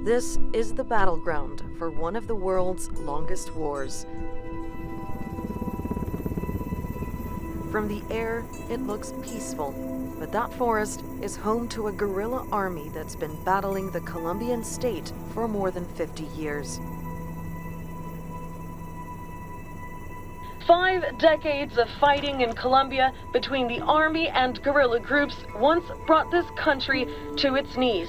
This is the battleground for one of the world's longest wars. From the air, it looks peaceful, but that forest is home to a guerrilla army that's been battling the Colombian state for more than 50 years. 5 decades of fighting in Colombia between the army and guerrilla groups once brought this country to its knees.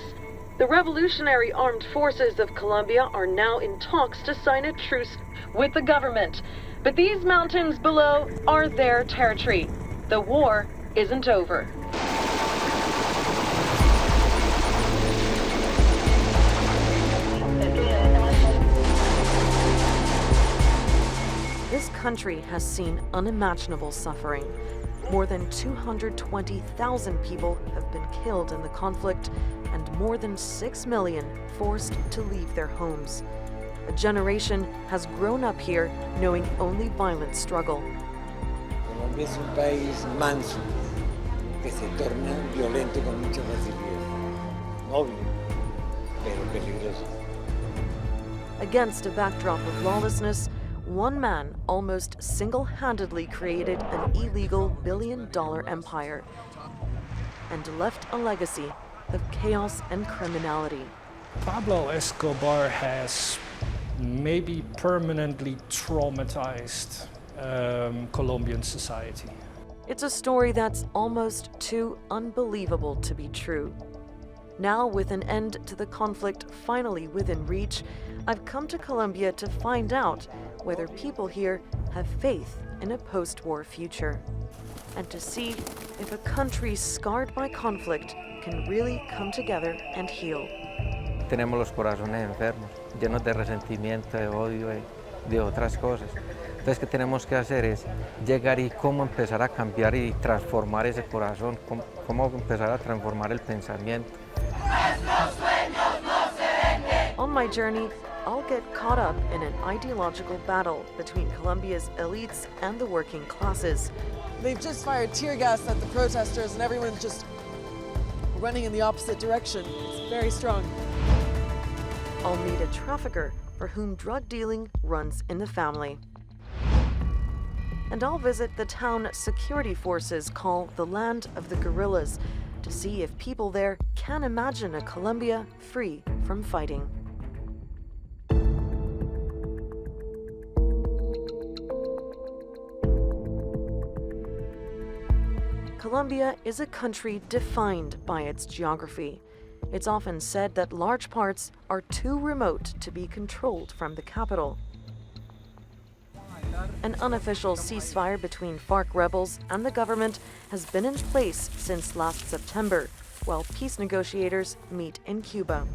The Revolutionary Armed Forces of Colombia are now in talks to sign a truce with the government. But these mountains below are their territory. The war isn't over. This country has seen unimaginable suffering. More than 220,000 people have been killed in the conflict, and more than 6 million forced to leave their homes. A generation has grown up here knowing only violent struggle. Colombia es un país manso, que se torna violento con mucha facilidad. Noble, pero peligroso. Against a backdrop of lawlessness, one man almost single-handedly created an illegal billion-dollar empire and left a legacy of chaos and criminality. Pablo Escobar has maybe permanently traumatized Colombian society. It's a story that's almost too unbelievable to be true. Now, with an end to the conflict finally within reach, I've come to Colombia to find out whether people here have faith in a post-war future, and to see if a country scarred by conflict can really come together and heal. Tenemos los corazones enfermos, llenos de resentimiento, de odio y de otras cosas. Entonces, ¿qué tenemos que hacer? Es llegar y cómo empezar a cambiar y transformar ese corazón, cómo empezar a transformar el pensamiento. On my journey, I'll get caught up in an ideological battle between Colombia's elites and the working classes. They've just fired tear gas at the protesters and everyone's just running in the opposite direction. It's very strong. I'll meet a trafficker for whom drug dealing runs in the family. And I'll visit the town security forces call the land of the guerrillas to see if people there can imagine a Colombia free from fighting. Colombia is a country defined by its geography. It's often said that large parts are too remote to be controlled from the capital. An unofficial ceasefire between FARC rebels and the government has been in place since last September, while peace negotiators meet in Cuba.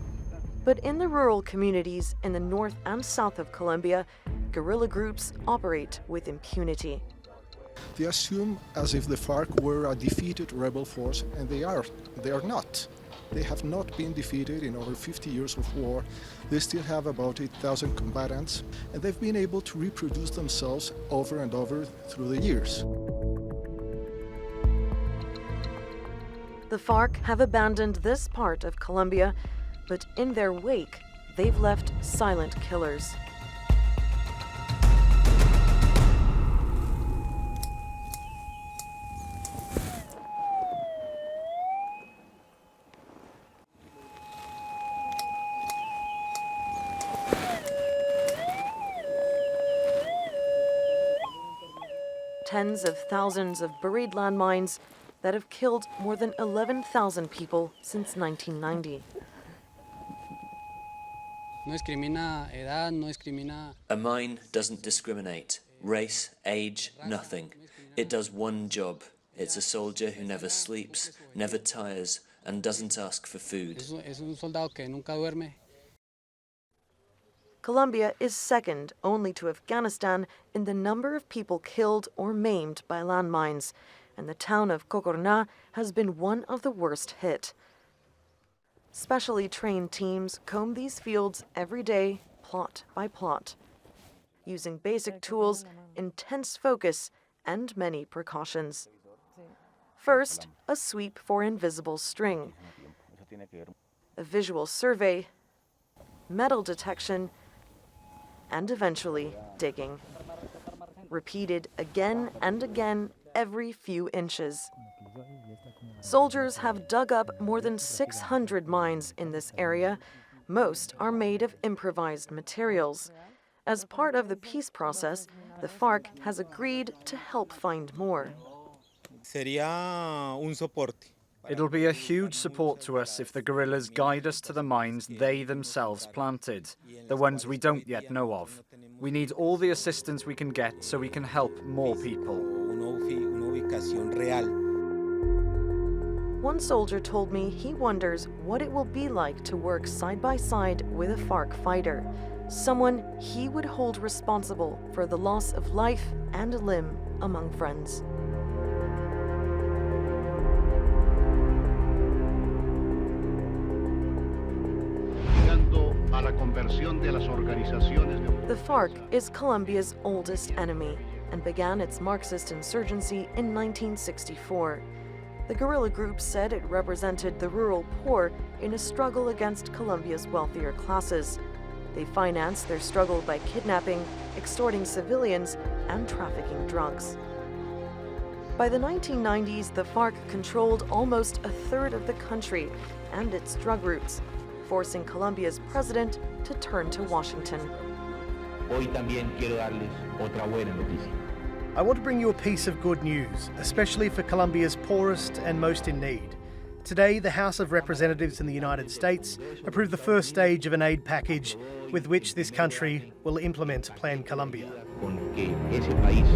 But in the rural communities in the north and south of Colombia, guerrilla groups operate with impunity. They assume as if the FARC were a defeated rebel force, and they are not. They have not been defeated in over 50 years of war. They still have about 8,000 combatants, and they've been able to reproduce themselves over and over through the years. The FARC have abandoned this part of Colombia, but in their wake, they've left silent killers. Tens of thousands of buried landmines that have killed more than 11,000 people since 1990. A mine doesn't discriminate. Race, age, nothing. It does one job. It's a soldier who never sleeps, never tires, and doesn't ask for food. Colombia is second only to Afghanistan in the number of people killed or maimed by landmines, and the town of Cocorná has been one of the worst hit. Specially trained teams comb these fields every day, plot by plot, using basic tools, intense focus, and many precautions. First, a sweep for invisible string, a visual survey, metal detection, and eventually digging. Repeated again and again every few inches. Soldiers have dug up more than 600 mines in this area. Most are made of improvised materials. As part of the peace process, the FARC has agreed to help find more. Sería un soporte. It'll be a huge support to us if the guerrillas guide us to the mines they themselves planted, the ones we don't yet know of. We need all the assistance we can get so we can help more people. Una ubicación real. One soldier told me he wonders what it will be like to work side by side with a FARC fighter, someone he would hold responsible for the loss of life and limb among friends. The FARC is Colombia's oldest enemy and began its Marxist insurgency in 1964. The guerrilla group said it represented the rural poor in a struggle against Colombia's wealthier classes. They financed their struggle by kidnapping, extorting civilians, and trafficking drugs. By the 1990s, the FARC controlled almost a third of the country and its drug routes, forcing Colombia's president to turn to Washington. Hoy también quiero darles otra buena noticia. I want to bring you a piece of good news, especially for Colombia's poorest and most in need. Today, the House of Representatives in the United States approved the first stage of an aid package with which this country will implement Plan Colombia. Con que ese país.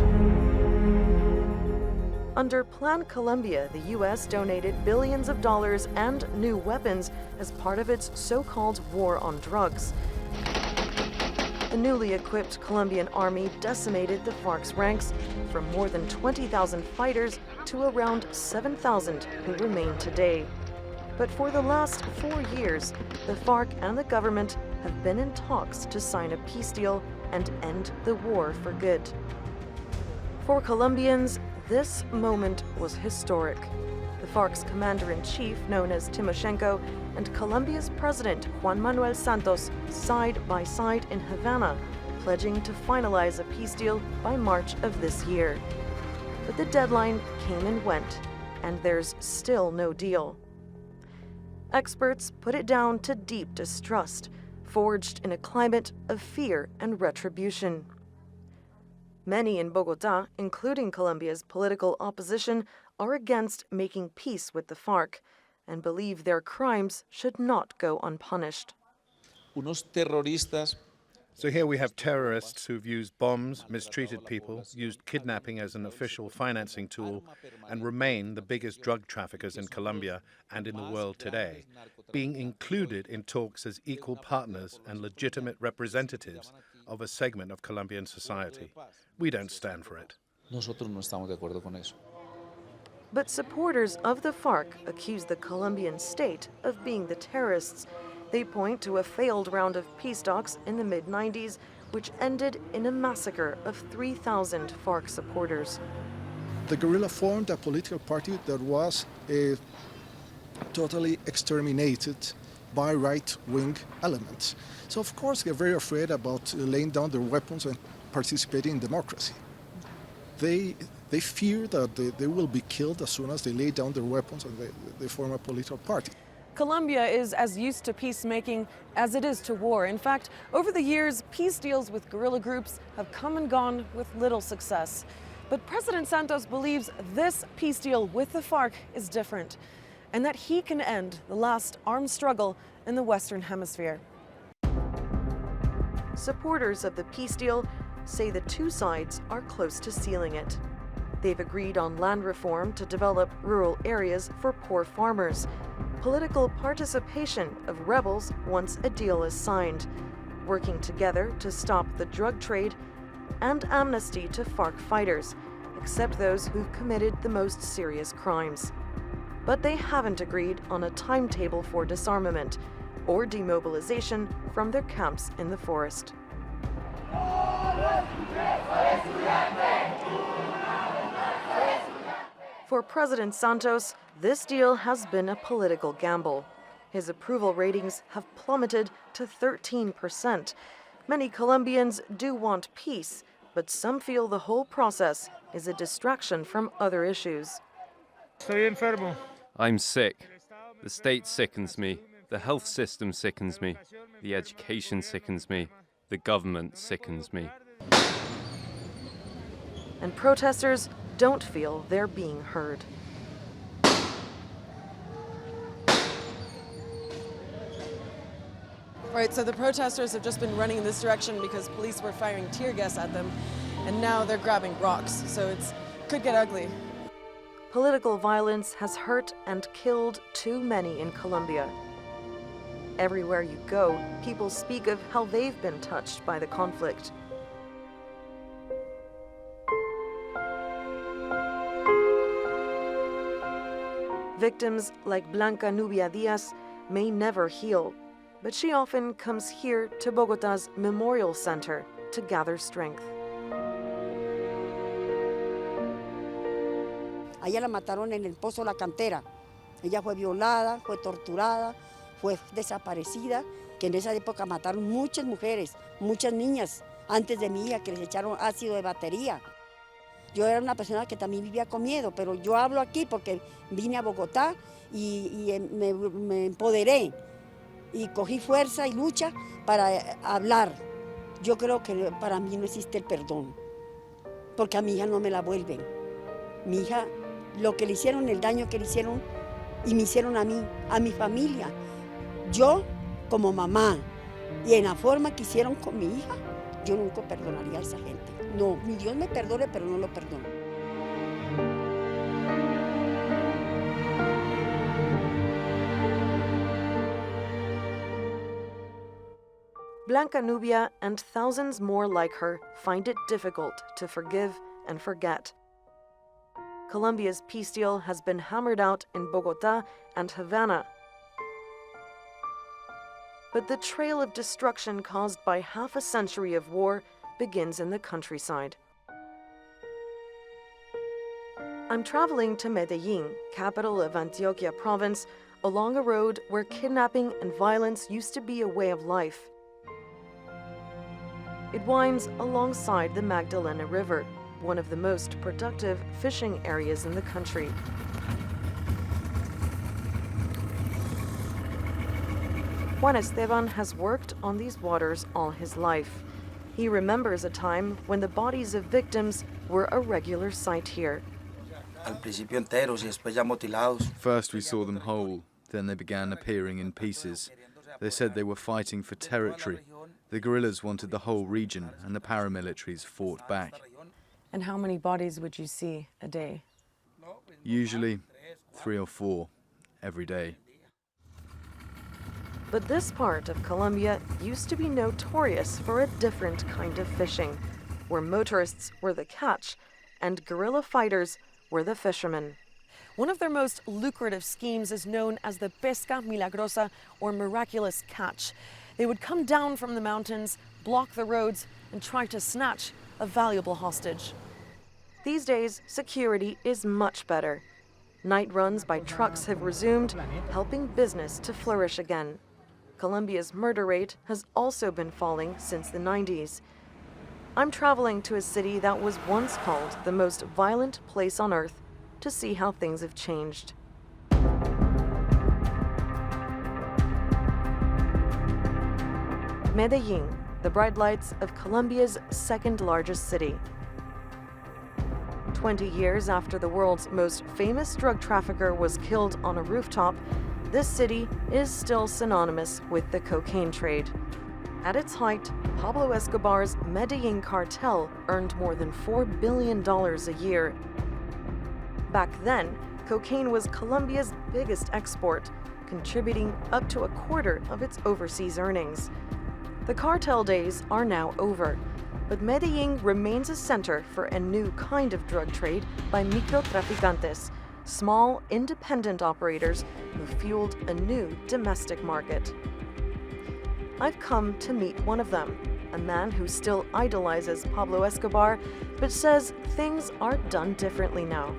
Under Plan Colombia, the U.S. donated billions of dollars and new weapons as part of its so-called war on drugs. The newly equipped Colombian army decimated the FARC's ranks from more than 20,000 fighters to around 7,000 who remain today. But for the last 4 years, the FARC and the government have been in talks to sign a peace deal and end the war for good. For Colombians, this moment was historic. The FARC's commander-in-chief, known as Timoshenko, and Colombia's president, Juan Manuel Santos, side by side in Havana, pledging to finalize a peace deal by March of this year. But the deadline came and went, and there's still no deal. Experts put it down to deep distrust, forged in a climate of fear and retribution. Many in Bogotá, including Colombia's political opposition, are against making peace with the FARC and believe their crimes should not go unpunished. Unos terroristas. So here we have terrorists who've used bombs, mistreated people, used kidnapping as an official financing tool, and remain the biggest drug traffickers in Colombia and in the world today, being included in talks as equal partners and legitimate representatives of a segment of Colombian society. We don't stand for it. Nosotros no estamos de acuerdo con eso. But supporters of the FARC accuse the Colombian state of being the terrorists. They point to a failed round of peace talks in the mid-90s, which ended in a massacre of 3,000 FARC supporters. The guerrilla formed a political party that was totally exterminated by right-wing elements. So of course they're very afraid about laying down their weapons and participating in democracy. They fear that they will be killed as soon as they lay down their weapons and they form a political party. Colombia is as used to peacemaking as it is to war. In fact, over the years, peace deals with guerrilla groups have come and gone with little success. But President Santos believes this peace deal with the FARC is different, and that he can end the last armed struggle in the Western Hemisphere. Supporters of the peace deal say the two sides are close to sealing it. They've agreed on land reform to develop rural areas for poor farmers, political participation of rebels once a deal is signed, working together to stop the drug trade, and amnesty to FARC fighters, except those who've committed the most serious crimes. But they haven't agreed on a timetable for disarmament or demobilization from their camps in the forest. For President Santos, this deal has been a political gamble. His approval ratings have plummeted to 13%. Many Colombians do want peace, but some feel the whole process is a distraction from other issues. I'm sick. The state sickens me. The health system sickens me. The education sickens me. The government sickens me. And protesters don't feel they're being heard. Right, so the protesters have just been running in this direction because police were firing tear gas at them, and now they're grabbing rocks, so it could get ugly. Political violence has hurt and killed too many in Colombia. Everywhere you go, people speak of how they've been touched by the conflict. Victims like Blanca Nubia Diaz may never heal, but she often comes here to Bogotá's Memorial Center to gather strength. Allá la mataron en el Pozo La Cantera. Ella fue violada, fue torturada, fue desaparecida, que en esa época mataron muchas mujeres, muchas niñas, antes de mi hija, que les echaron ácido de batería. Yo era una persona que también vivía con miedo, pero yo hablo aquí porque vine a Bogotá y me empoderé y cogí fuerza y lucha para hablar. Yo creo que para mí no existe el perdón, porque a mi hija no me la vuelven. Mi hija, lo que le hicieron, el daño que le hicieron y me hicieron a mí, a mi familia, yo como mamá y en la forma que hicieron con mi hija, yo nunca perdonaría a esa gente. No, mi Dios me perdone, pero no lo perdono. Blanca Nubia and thousands more like her find it difficult to forgive and forget. Colombia's peace deal has been hammered out in Bogotá and Havana. But the trail of destruction caused by half a century of war begins in the countryside. I'm traveling to Medellín, capital of Antioquia province, along a road where kidnapping and violence used to be a way of life. It winds alongside the Magdalena River, one of the most productive fishing areas in the country. Juan Esteban has worked on these waters all his life. He remembers a time when the bodies of victims were a regular sight here. First we saw them whole, then they began appearing in pieces. They said they were fighting for territory. The guerrillas wanted the whole region, and the paramilitaries fought back. And how many bodies would you see a day? Usually 3 or 4 every day. But this part of Colombia used to be notorious for a different kind of fishing, where motorists were the catch and guerrilla fighters were the fishermen. One of their most lucrative schemes is known as the pesca milagrosa, or miraculous catch. They would come down from the mountains, block the roads, and try to snatch a valuable hostage. These days, security is much better. Night runs by trucks have resumed, helping business to flourish again. Colombia's murder rate has also been falling since the 90s. I'm traveling to a city that was once called the most violent place on earth to see how things have changed. Medellín, the bright lights of Colombia's second largest city. 20 years after the world's most famous drug trafficker was killed on a rooftop, this city is still synonymous with the cocaine trade. At its height, Pablo Escobar's Medellín cartel earned more than $4 billion a year. Back then, cocaine was Colombia's biggest export, contributing up to a quarter of its overseas earnings. The cartel days are now over, but Medellín remains a center for a new kind of drug trade by microtraficantes, small, independent operators who fueled a new domestic market. I've come to meet one of them, a man who still idolizes Pablo Escobar, but says things are done differently now.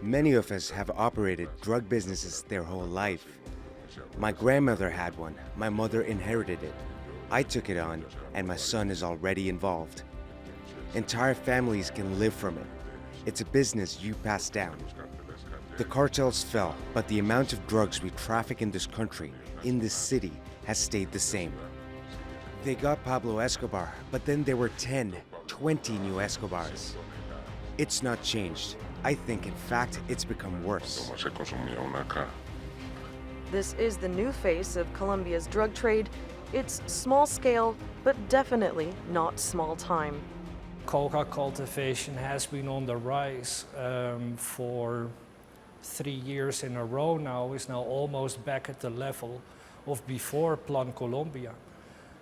Many of us have operated drug businesses their whole life. My grandmother had one, my mother inherited it. I took it on, and my son is already involved. Entire families can live from it. It's a business you pass down. The cartels fell, but the amount of drugs we traffic in this country, in this city, has stayed the same. They got Pablo Escobar, but then there were 10, 20 new Escobars. It's not changed. I think, in fact, it's become worse. This is the new face of Colombia's drug trade. It's small scale, but definitely not small time. Coca cultivation has been on the rise for 3 years in a row now, is now almost back at the level of before Plan Colombia.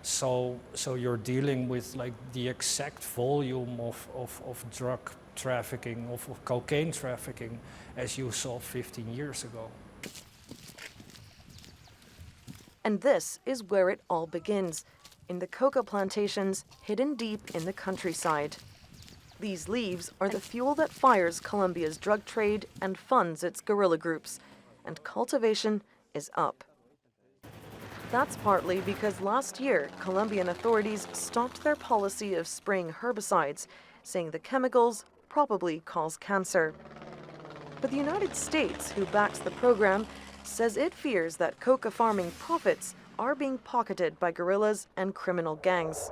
So you're dealing with like the exact volume of drug trafficking, of cocaine trafficking, as you saw 15 years ago. And this is where it all begins, in the coca plantations hidden deep in the countryside. These leaves are the fuel that fires Colombia's drug trade and funds its guerrilla groups, and cultivation is up. That's partly because last year, Colombian authorities stopped their policy of spraying herbicides, saying the chemicals probably cause cancer. But the United States, who backs the program, says it fears that coca farming profits are being pocketed by guerrillas and criminal gangs.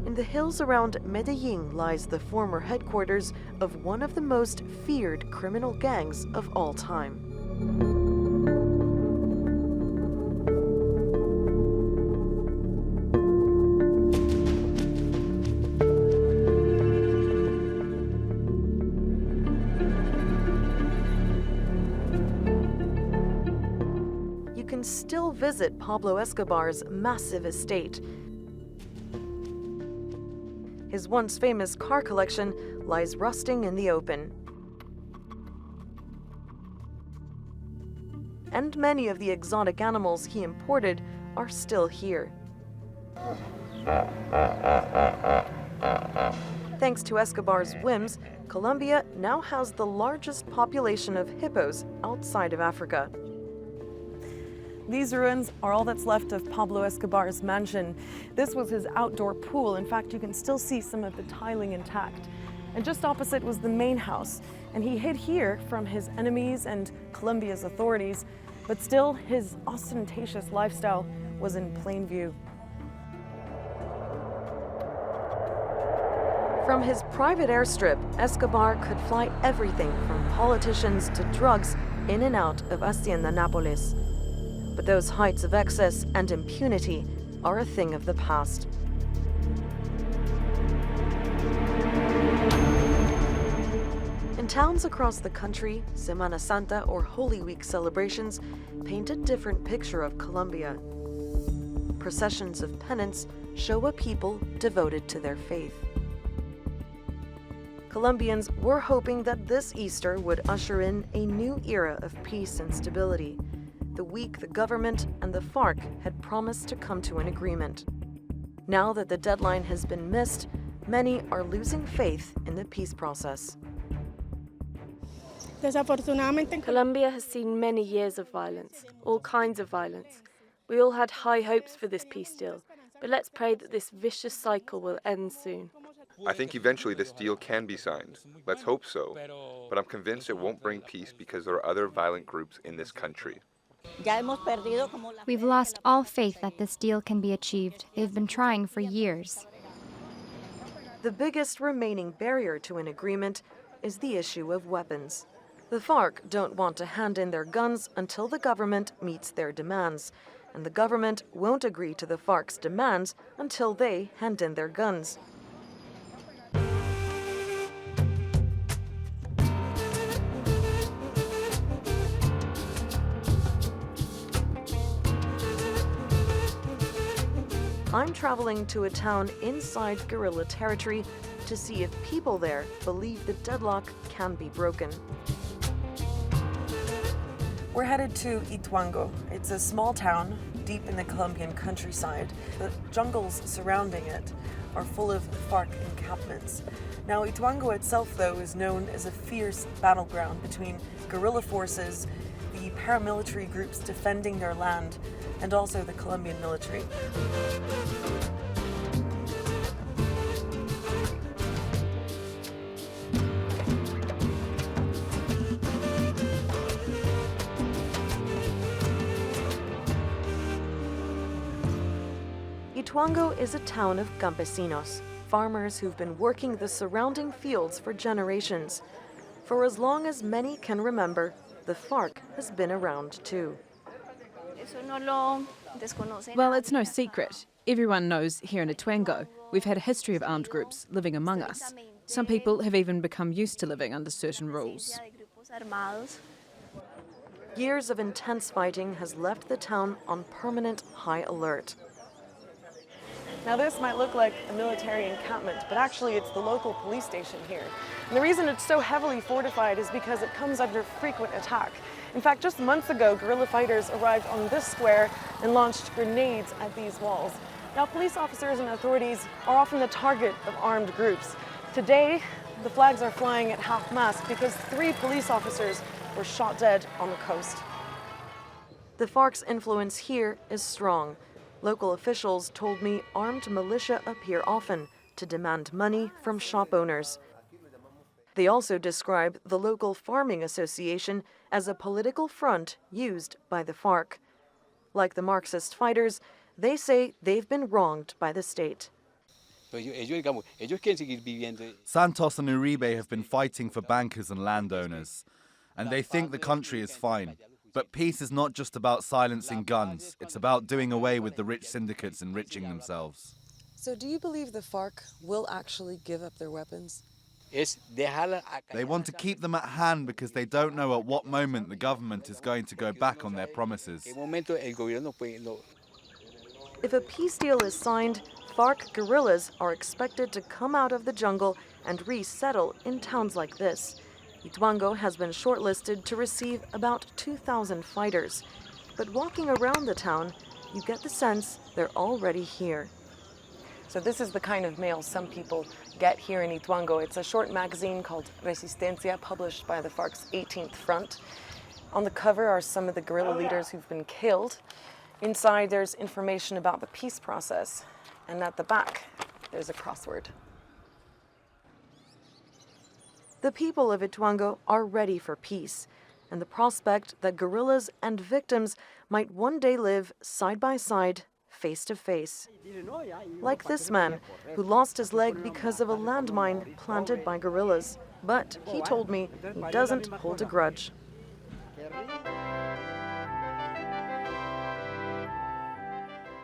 In the hills around Medellin lies the former headquarters of one of the most feared criminal gangs of all time. You can still visit Pablo Escobar's massive estate. His once famous car collection lies rusting in the open. And many of the exotic animals he imported are still here. Thanks to Escobar's whims, Colombia now has the largest population of hippos outside of Africa. These ruins are all that's left of Pablo Escobar's mansion. This was his outdoor pool. In fact, you can still see some of the tiling intact. And just opposite was the main house. And he hid here from his enemies and Colombia's authorities. But still, his ostentatious lifestyle was in plain view. From his private airstrip, Escobar could fly everything from politicians to drugs in and out of Hacienda Nápoles. But those heights of excess and impunity are a thing of the past. In towns across the country, Semana Santa or Holy Week celebrations paint a different picture of Colombia. Processions of penance show a people devoted to their faith. Colombians were hoping that this Easter would usher in a new era of peace and stability, the week the government and the FARC had promised to come to an agreement. Now that the deadline has been missed, many are losing faith in the peace process. Colombia has seen many years of violence, all kinds of violence. We all had high hopes for this peace deal, but let's pray that this vicious cycle will end soon. I think eventually this deal can be signed. Let's hope so. But I'm convinced it won't bring peace because there are other violent groups in this country. We've lost all faith that this deal can be achieved. They've been trying for years. The biggest remaining barrier to an agreement is the issue of weapons. The FARC don't want to hand in their guns until the government meets their demands, and the government won't agree to the FARC's demands until they hand in their guns. I'm traveling to a town inside guerrilla territory to see if people there believe the deadlock can be broken. We're headed to Ituango. It's a small town deep in the Colombian countryside. The jungles surrounding it are full of FARC encampments. Now, Ituango itself, though, is known as a fierce battleground between guerrilla forces, the paramilitary groups defending their land, and also the Colombian military. Ituango is a town of campesinos, farmers who've been working the surrounding fields for generations. For as long as many can remember, the FARC has been around too. Well, it's no secret. Everyone knows here in Ituango, we've had a history of armed groups living among us. Some people have even become used to living under certain rules. Years of intense fighting has left the town on permanent high alert. Now, this might look like a military encampment, but actually it's the local police station here. And the reason it's so heavily fortified is because it comes under frequent attack. In fact, just months ago, guerrilla fighters arrived on this square and launched grenades at these walls. Now, police officers and authorities are often the target of armed groups. Today, the flags are flying at half-mast because 3 police officers were shot dead on the coast. The FARC's influence here is strong. Local officials told me armed militia appear often to demand money from shop owners. They also describe the local farming association as a political front used by the FARC. Like the Marxist fighters, they say they've been wronged by the state. Santos and Uribe have been fighting for bankers and landowners, and they think the country is fine. But peace is not just about silencing guns, it's about doing away with the rich syndicates enriching themselves. So do you believe the FARC will actually give up their weapons? They want to keep them at hand because they don't know at what moment the government is going to go back on their promises. If a peace deal is signed, FARC guerrillas are expected to come out of the jungle and resettle in towns like this. Ituango has been shortlisted to receive about 2,000 fighters. But walking around the town, you get the sense they're already here. So this is the kind of mail some people get here in Ituango. It's a short magazine called Resistencia, published by the FARC's 18th Front. On the cover are some of the guerrilla leaders who've been killed. Inside, there's information about the peace process. And at the back, there's a crossword. The people of Ituango are ready for peace, and the prospect that guerrillas and victims might one day live side by side, face to face. Like this man, who lost his leg because of a landmine planted by guerrillas. But he told me he doesn't hold a grudge.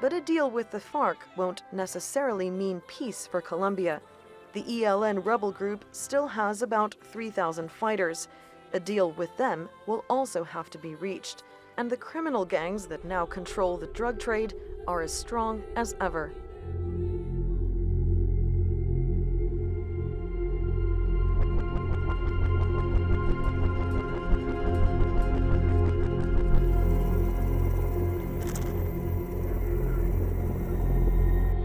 But a deal with the FARC won't necessarily mean peace for Colombia. The ELN rebel group still has about 3,000 fighters. A deal with them will also have to be reached. And the criminal gangs that now control the drug trade are as strong as ever.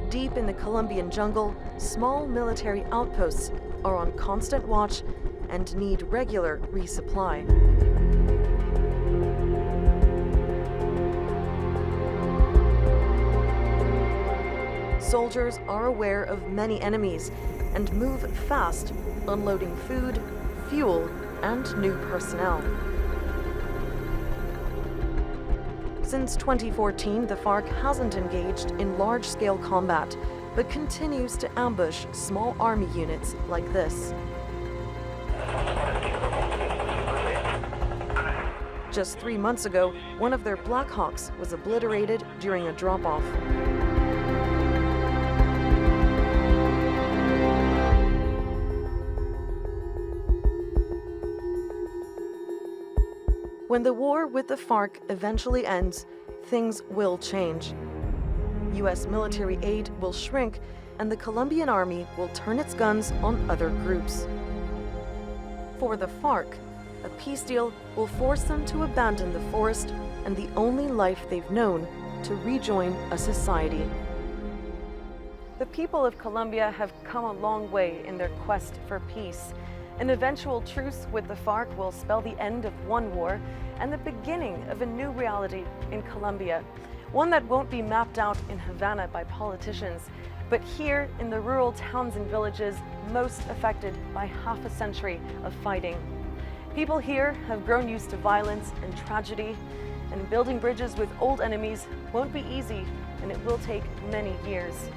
Deep in the Colombian jungle, small military outposts are on constant watch and need regular resupply. Soldiers are aware of many enemies and move fast, unloading food, fuel, and new personnel. Since 2014, the FARC hasn't engaged in large-scale combat, but continues to ambush small army units like this. Just 3 months ago, one of their Blackhawks was obliterated during a drop-off. When the war with the FARC eventually ends, things will change. U.S. military aid will shrink, and the Colombian army will turn its guns on other groups. For the FARC, a peace deal will force them to abandon the forest and the only life they've known to rejoin a society. The people of Colombia have come a long way in their quest for peace. An eventual truce with the FARC will spell the end of one war and the beginning of a new reality in Colombia, one that won't be mapped out in Havana by politicians, but here in the rural towns and villages most affected by half a century of fighting. People here have grown used to violence and tragedy, and building bridges with old enemies won't be easy, and it will take many years.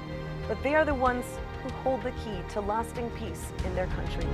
But they are the ones who hold the key to lasting peace in their country.